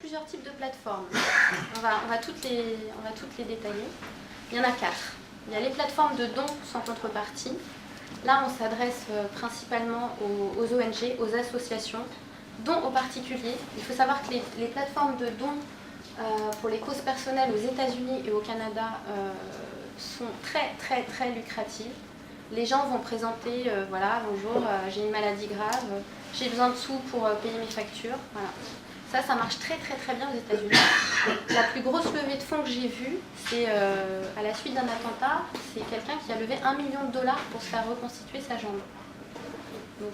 plusieurs types de plateformes. On va toutes les détailler. Il y en a 4. Il y a les plateformes de dons sans contrepartie. Là, on s'adresse principalement aux ONG, aux associations, dons aux particuliers. Il faut savoir que les plateformes de dons pour les causes personnelles aux États-Unis et au Canada sont très lucratives. Les gens vont présenter, voilà, bonjour, j'ai une maladie grave, j'ai besoin de sous pour payer mes factures. Voilà. Ça marche très bien aux États-Unis. La plus grosse levée de fonds que j'ai vue, c'est à la suite d'un attentat, c'est quelqu'un qui a levé $1 million pour se faire reconstituer sa jambe. Donc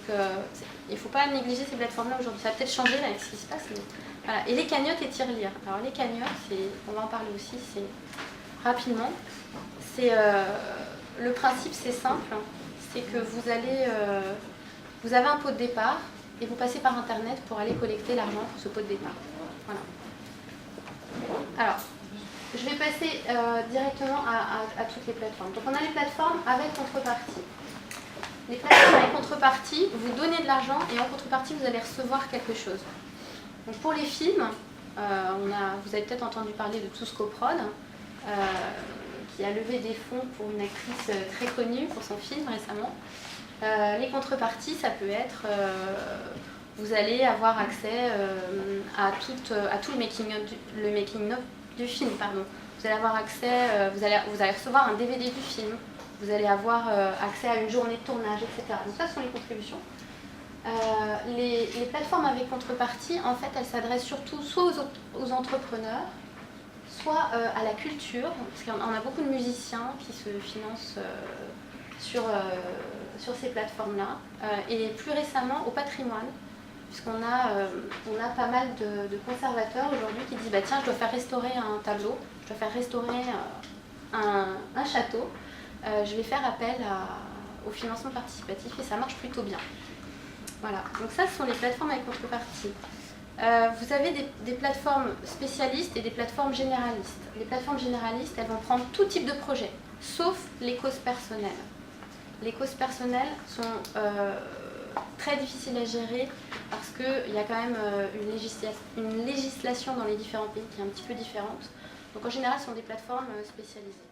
il ne faut pas négliger ces plateformes-là aujourd'hui. Ça a peut-être changé là, avec ce qui se passe. Mais... Voilà. Et les cagnottes et tirelire. Alors les cagnottes, on va en parler aussi rapidement. Le principe, c'est simple. C'est que vous avez un pot de départ et vous passez par Internet pour aller collecter l'argent pour ce pot de départ. Voilà. Alors, je vais passer directement à toutes les plateformes. Donc on a les plateformes avec contrepartie. Les plateformes avec contrepartie, vous donnez de l'argent et en contrepartie, vous allez recevoir quelque chose. Donc pour les films, vous avez peut-être entendu parler de Touscoprod, qui a levé des fonds pour une actrice très connue pour son film récemment. Les contreparties, ça peut être, vous allez avoir accès à tout le making-of du film. Pardon. Vous allez avoir accès, vous allez recevoir un DVD du film, vous allez avoir accès à une journée de tournage, etc. Donc ça, ce sont les contributions. Les plateformes avec contrepartie, en fait, elles s'adressent surtout soit aux entrepreneurs, soit à la culture, parce qu'on a beaucoup de musiciens qui se financent sur ces plateformes-là, et plus récemment au patrimoine, puisqu'on a pas mal de conservateurs aujourd'hui qui disent bah, tiens, je dois faire restaurer un tableau, je dois faire restaurer un château, je vais faire appel au financement participatif et ça marche plutôt bien. Voilà, donc ça, ce sont les plateformes avec contrepartie. Vous avez des plateformes spécialistes et des plateformes généralistes. Les plateformes généralistes, elles vont prendre tout type de projet, sauf les causes personnelles. Les causes personnelles sont très difficiles à gérer parce qu'il y a quand même une législation dans les différents pays qui est un petit peu différente. Donc en général, ce sont des plateformes spécialisées.